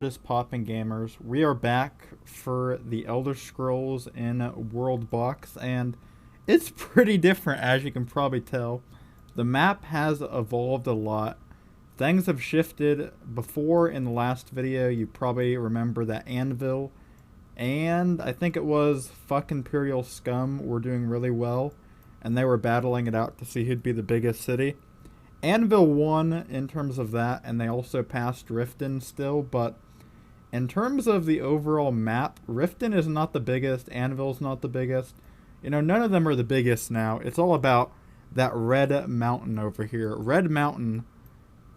What is poppin' gamers? We are back for the Elder Scrolls in Worldbox, and it's pretty different as you can probably tell. The map has evolved a lot. Things have shifted. Before, in the last video, you probably remember that Anvil and I think it was Fuck Imperial Scum were doing really well, and they were battling it out to see who'd be the biggest city. Anvil won in terms of that, and they also passed Riften still, but in terms of the overall map, Riften is not the biggest, Anvil's not the biggest. You know, none of them are the biggest now. It's all about that Red Mountain over here. Red Mountain,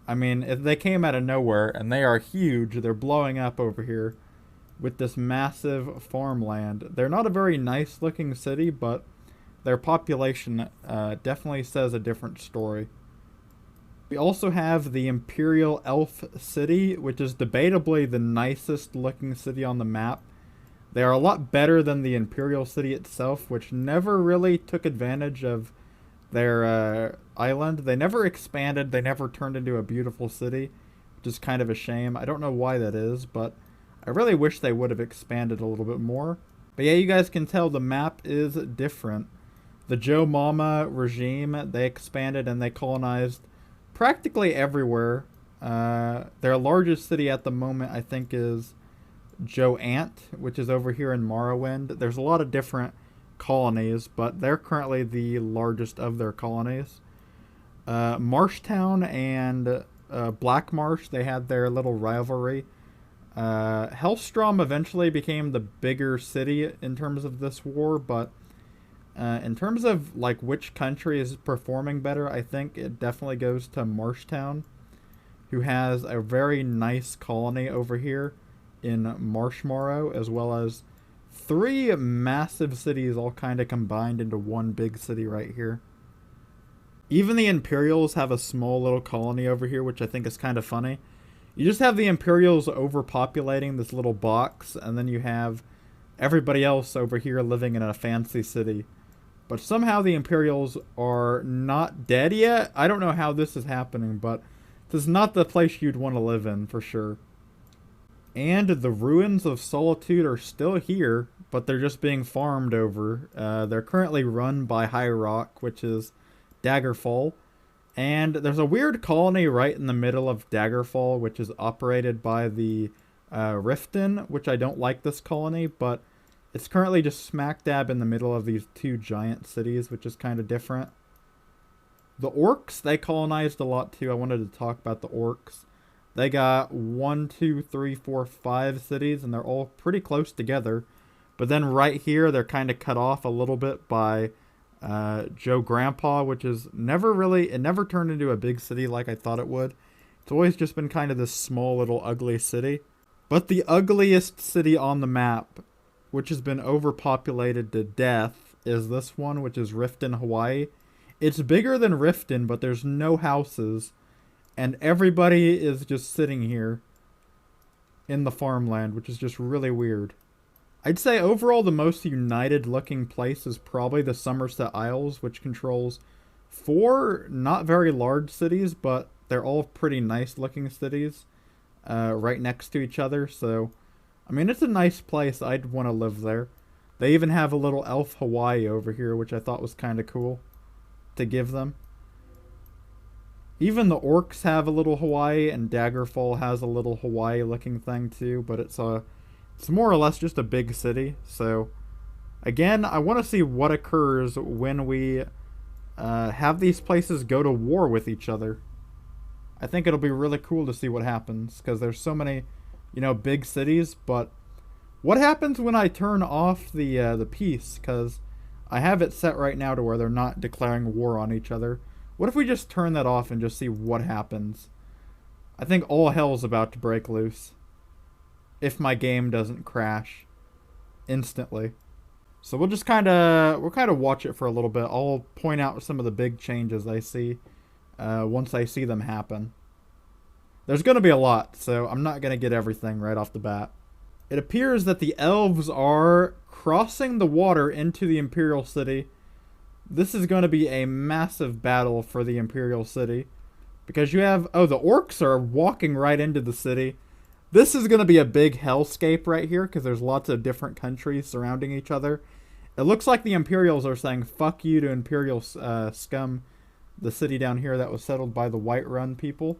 I mean, if they came out of nowhere, and they are huge. They're blowing up over here with this massive farmland. They're not a very nice looking city, but their population definitely says a different story. We also have the Imperial Elf City, which is debatably the nicest looking city on the map. They are a lot better than the Imperial City itself, which never really took advantage of their island. They never expanded, they never turned into a beautiful city, which is kind of a shame. I don't know why that is, but I really wish they would have expanded a little bit more. But yeah, you guys can tell the map is different. The Joe Mama regime, they expanded and they colonized practically everywhere. Their largest city at the moment, I think, is Joe Ant, which is over here in Morrowind. There's a lot of different colonies, but they're currently the largest of their colonies. Marshtown and Black Marsh, they had their little rivalry. Hellstrom eventually became the bigger city in terms of this war, but in terms of like which country is performing better, I think it definitely goes to Marshtown, who has a very nice colony over here in Marshmorrow, as well as three massive cities all kind of combined into one big city right here. Even the Imperials have a small little colony over here, which I think is kind of funny. You just have the Imperials overpopulating this little box, and then you have everybody else over here living in a fancy city. But somehow the Imperials are not dead yet. I don't know how this is happening, but this is not the place you'd want to live in, for sure. And the Ruins of Solitude are still here, but they're just being farmed over. They're currently run by High Rock, which is Daggerfall. And there's a weird colony right in the middle of Daggerfall, which is operated by the Riften, which I don't like this colony, but it's currently just smack dab in the middle of these two giant cities, which is kind of different. The Orcs, they colonized a lot too. I wanted to talk about the Orcs. They got 1, 2, 3, 4, 5 cities, and they're all pretty close together. But then right here, they're kind of cut off a little bit by Joe Grandpa, which is it never turned into a big city like I thought it would. It's always just been kind of this small little ugly city. But the ugliest city on the map, which has been overpopulated to death, is this one, which is Riften, Hawaii. It's bigger than Riften, but there's no houses, and everybody is just sitting here in the farmland, which is just really weird. I'd say overall the most united looking place is probably the Somerset Isles, which controls 4 not very large cities, but they're all pretty nice looking cities right next to each other. So, I mean, it's a nice place. I'd want to live there. They even have a little elf Hawaii over here, which I thought was kind of cool to give them. Even the Orcs have a little Hawaii, and Daggerfall has a little Hawaii looking thing too, but it's more or less just a big city. So, again, I want to see what occurs when we have these places go to war with each other. I think it'll be really cool to see what happens, because there's so many, big cities. But what happens when I turn off the peace? Because I have it set right now to where they're not declaring war on each other. What if we just turn that off and just see what happens? I think all hell's about to break loose if my game doesn't crash instantly. So we'll kind of watch it for a little bit. I'll point out some of the big changes I see once I see them happen. There's going to be a lot, so I'm not going to get everything right off the bat. It appears that the elves are crossing the water into the Imperial City. This is going to be a massive battle for the Imperial City, because you have, the orcs are walking right into the city. This is going to be a big hellscape right here because there's lots of different countries surrounding each other. It looks like the Imperials are saying fuck you to Imperial scum, the city down here that was settled by the Whiterun people.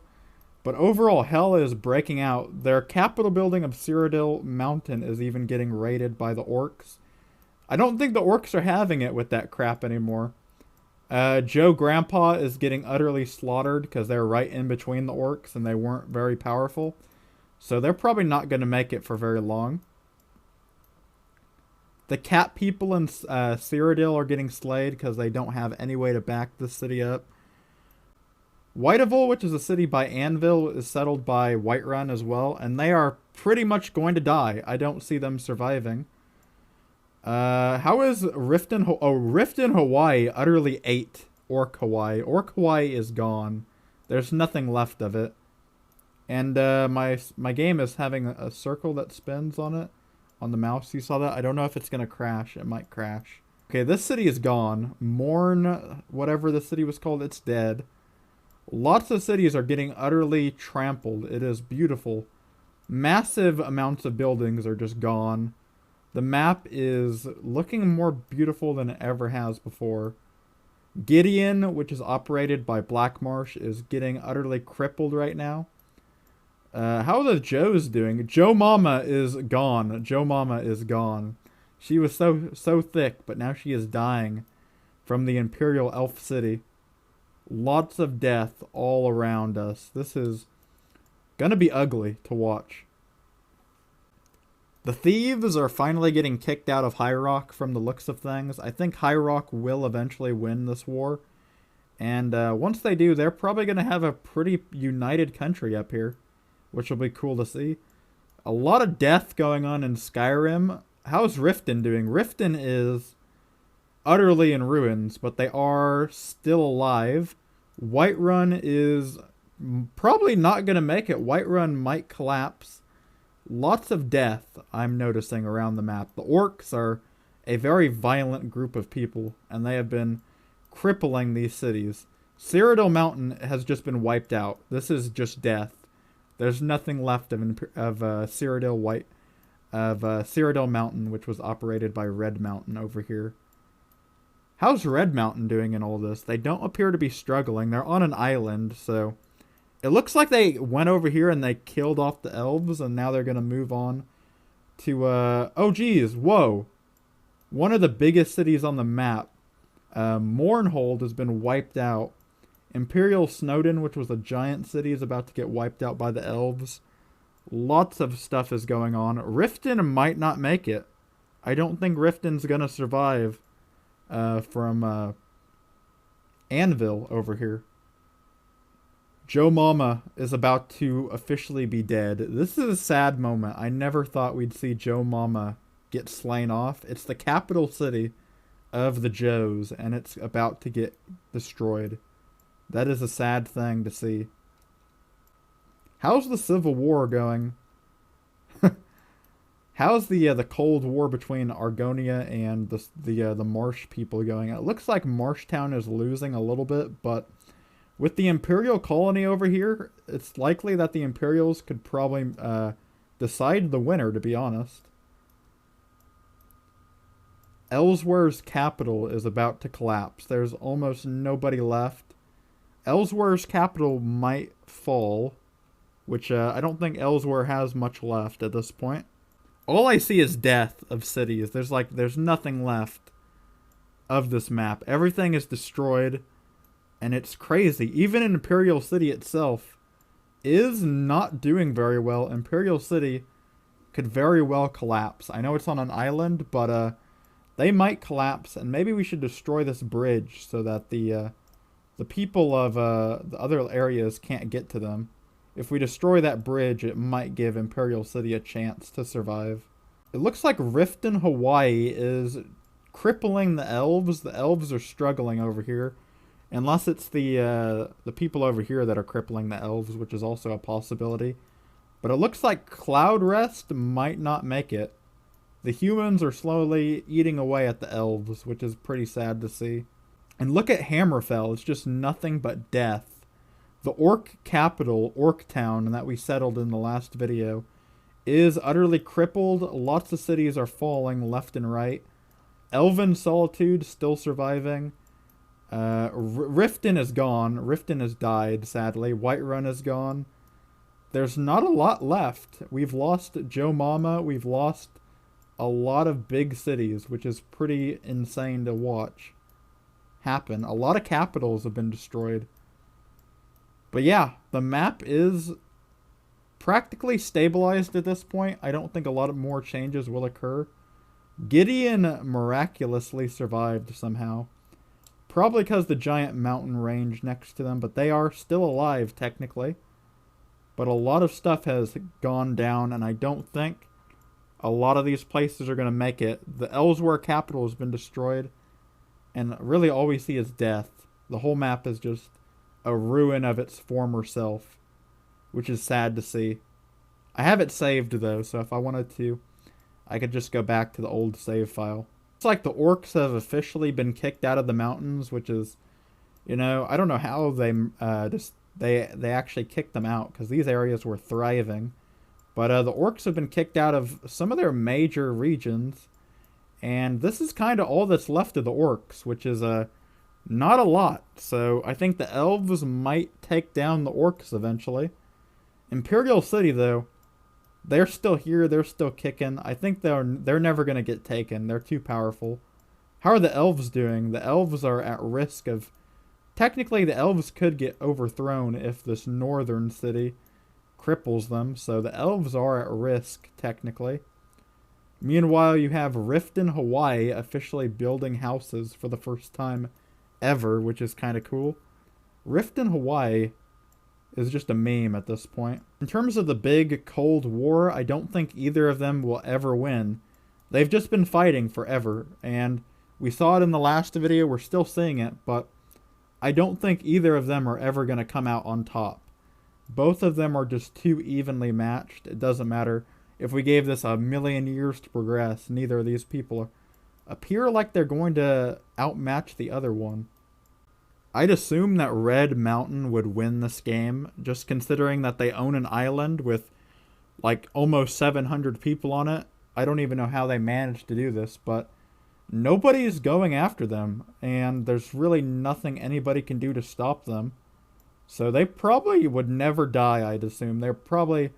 But overall, hell is breaking out. Their capital building of Cyrodiil Mountain is even getting raided by the orcs. I don't think the orcs are having it with that crap anymore. Joe Grandpa is getting utterly slaughtered because they're right in between the orcs and they weren't very powerful. So they're probably not going to make it for very long. The cat people in Cyrodiil are getting slayed because they don't have any way to back this city up. Whiteaville, which is a city by Anvil, is settled by Whiterun as well, and they are pretty much going to die. I don't see them surviving. How is Rift in Hawaii utterly ate Orc Hawaii. Orc Hawaii is gone. There's nothing left of it. And my game is having a circle that spins on it, on the mouse. You saw that? I don't know if it's going to crash. It might crash. Okay, this city is gone. Morn, whatever the city was called, it's dead. Lots of cities are getting utterly trampled. It is beautiful. Massive amounts of buildings are just gone. The map is looking more beautiful than it ever has before. Gideon, which is operated by Blackmarsh, is getting utterly crippled right now. How are the Joes doing? Joe Mama is gone. Joe Mama is gone. She was so thick, but now she is dying from the Imperial Elf City. Lots of death all around us. This is gonna be ugly to watch. The thieves are finally getting kicked out of High Rock from the looks of things. I think High Rock will eventually win this war. And once they do, they're probably going to have a pretty united country up here, which will be cool to see. A lot of death going on in Skyrim. How's Riften doing? Riften is utterly in ruins, but they are still alive. Whiterun is probably not going to make it. Whiterun might collapse. Lots of death I'm noticing around the map. The orcs are a very violent group of people, and they have been crippling these cities. Cyrodiil Mountain has just been wiped out. This is just death. There's nothing left of Cyrodiil Cyrodiil Mountain, which was operated by Red Mountain over here. How's Red Mountain doing in all this? They don't appear to be struggling. They're on an island, so it looks like they went over here and they killed off the elves, and now they're going to move on to, oh geez, whoa. One of the biggest cities on the map, Mournhold, has been wiped out. Imperial Snowdon, which was a giant city, is about to get wiped out by the elves. Lots of stuff is going on. Riften might not make it. I don't think Riften's going to survive from Anvil over here. Joe Mama is about to officially be dead. This is a sad moment. I never thought we'd see Joe Mama get slain off. It's the capital city of the Joes, and it's about to get destroyed. That is a sad thing to see. How's the Civil War going? How's the Cold War between Argonia and the Marsh people going? It looks like Marshtown is losing a little bit, but with the Imperial colony over here, it's likely that the Imperials could probably decide the winner, to be honest. Elswere's capital is about to collapse. There's almost nobody left. Elswere's capital might fall, which I don't think Elswere has much left at this point. All I see is death of cities. There's nothing left of this map. Everything is destroyed. And it's crazy. Even Imperial City itself is not doing very well. Imperial City could very well collapse. I know it's on an island, but they might collapse. And maybe we should destroy this bridge so that the people of the other areas can't get to them. If we destroy that bridge, it might give Imperial City a chance to survive. It looks like Riften, Hawaii is crippling the elves. The elves are struggling over here. Unless it's the people over here that are crippling the elves, which is also a possibility. But it looks like Cloud Rest might not make it. The humans are slowly eating away at the elves, which is pretty sad to see. And look at Hammerfell. It's just nothing but death. The orc capital, Orc Town, that we settled in the last video, is utterly crippled. Lots of cities are falling left and right. Elven Solitude still surviving. Riften is gone. Riften has died, sadly. Whiterun is gone. There's not a lot left. We've lost Joe Mama. We've lost a lot of big cities, which is pretty insane to watch happen. A lot of capitals have been destroyed. But yeah, the map is practically stabilized at this point. I don't think a lot of more changes will occur. Gideon miraculously survived somehow. Probably because the giant mountain range next to them, but they are still alive technically. But a lot of stuff has gone down, and I don't think a lot of these places are going to make it. The Elsewhere capital has been destroyed, and really all we see is death. The whole map is just a ruin of its former self, which is sad to see. I have it saved though, so if I wanted to, I could just go back to the old save file. It's like the orcs have officially been kicked out of the mountains, which is, I don't know how they actually kicked them out, because these areas were thriving. But the orcs have been kicked out of some of their major regions, and this is kind of all that's left of the orcs, which is not a lot. So I think the elves might take down the orcs eventually. Imperial City, though, they're still here. They're still kicking. I think they're never going to get taken. They're too powerful. How are the elves doing? The elves are at risk of... Technically, the elves could get overthrown if this northern city cripples them. So the elves are at risk, technically. Meanwhile, you have Riften, Hawaii officially building houses for the first time ever, which is kind of cool. Riften, Hawaii is just a meme at this point. In terms of the big Cold War, I don't think either of them will ever win. They've just been fighting forever, and we saw it in the last video, we're still seeing it, but I don't think either of them are ever going to come out on top. Both of them are just too evenly matched. It doesn't matter. If we gave this 1,000,000 years to progress, neither of these people appear like they're going to outmatch the other one. I'd assume that Red Mountain would win this game, just considering that they own an island with like almost 700 people on it. I don't even know how they managed to do this, but nobody's going after them, and there's really nothing anybody can do to stop them. So they probably would never die, I'd assume. They're probably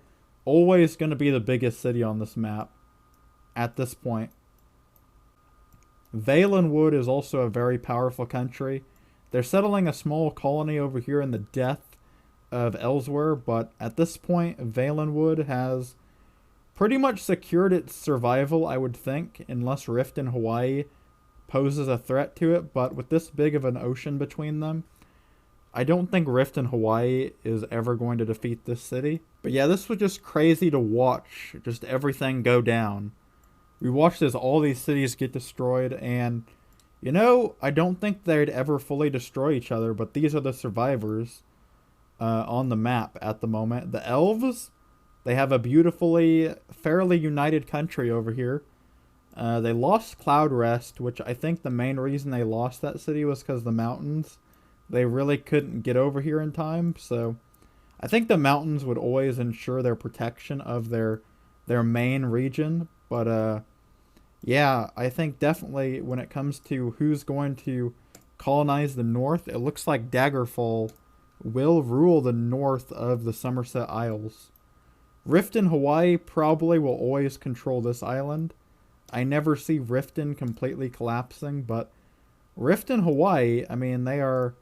always going to be the biggest city on this map at this point. Valenwood is also a very powerful country. They're settling a small colony over here in the death of Elsewhere, but at this point, Valenwood has pretty much secured its survival, I would think, unless Riften, Hawaii poses a threat to it. But with this big of an ocean between them, I don't think Riften, Hawaii is ever going to defeat this city. But yeah, this was just crazy to watch, just everything go down. We watched as all these cities get destroyed, and I don't think they'd ever fully destroy each other, but these are the survivors on the map at the moment. The elves, they have a beautifully, fairly united country over here. They lost Cloud Rest, which I think the main reason they lost that city was because the mountains. They really couldn't get over here in time, so I think the mountains would always ensure their protection of their main region, but yeah, I think definitely when it comes to who's going to colonize the north, it looks like Daggerfall will rule the north of the Somerset Isles. Riften, Hawaii probably will always control this island. I never see Riften completely collapsing, but Riften, Hawaii, I mean, they're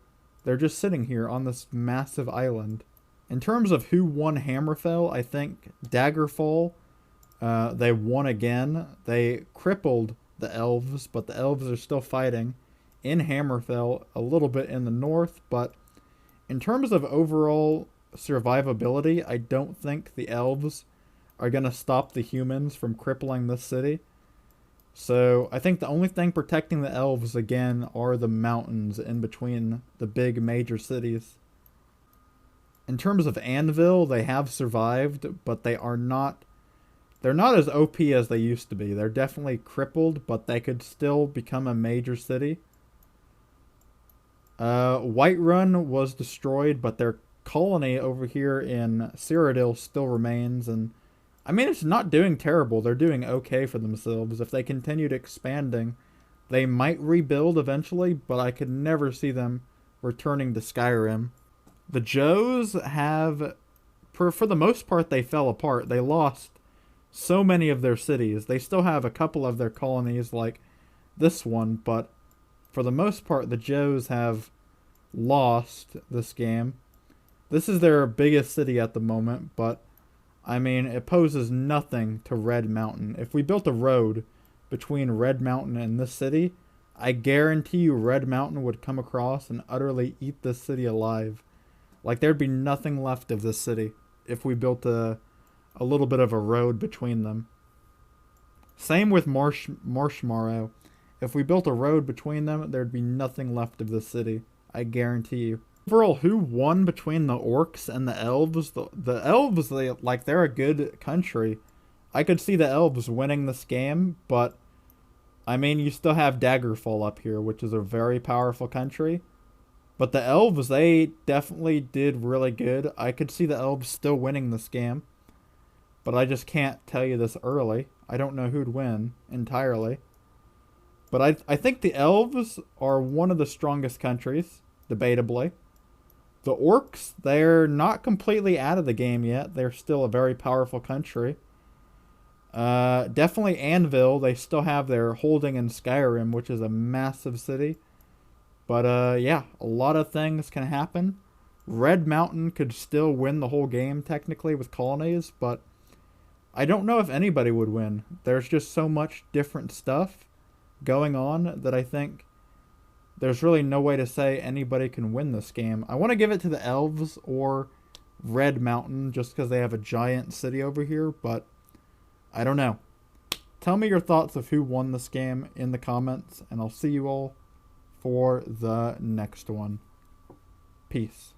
just sitting here on this massive island. In terms of who won Hammerfell, I think Daggerfall, they won again. They crippled the elves, but the elves are still fighting in Hammerfell, a little bit in the north. But in terms of overall survivability, I don't think the elves are going to stop the humans from crippling this city. So I think the only thing protecting the elves, again, are the mountains in between the big major cities. In terms of Anvil, they have survived, but they're not as OP as they used to be. They're definitely crippled, but they could still become a major city. Whiterun was destroyed, but their colony over here in Cyrodiil still remains, and I mean, it's not doing terrible. They're doing okay for themselves. If they continued expanding, they might rebuild eventually, but I could never see them returning to Skyrim. The Joes have, for the most part, they fell apart. They lost so many of their cities. They still have a couple of their colonies, like this one, but for the most part, the Joes have lost this game. This is their biggest city at the moment, but I mean, it poses nothing to Red Mountain. If we built a road between Red Mountain and this city, I guarantee you Red Mountain would come across and utterly eat this city alive. Like, there'd be nothing left of this city if we built a little bit of a road between them. Same with Marshmallow. If we built a road between them, there'd be nothing left of the city. I guarantee you. Overall, who won between the orcs and the elves? The elves, they're a good country. I could see the elves winning this game, but I mean, you still have Daggerfall up here, which is a very powerful country. But the elves, they definitely did really good. I could see the elves still winning this game, but I just can't tell you this early. I don't know who'd win entirely. But I think the elves are one of the strongest countries, debatably. The orcs, they're not completely out of the game yet. They're still a very powerful country. Definitely Anvil. They still have their holding in Skyrim, which is a massive city. But yeah, a lot of things can happen. Red Mountain could still win the whole game, technically, with colonies, but I don't know if anybody would win. There's just so much different stuff going on that I think there's really no way to say anybody can win this game. I want to give it to the elves or Red Mountain just because they have a giant city over here, but I don't know. Tell me your thoughts of who won this game in the comments, and I'll see you all for the next one. Peace.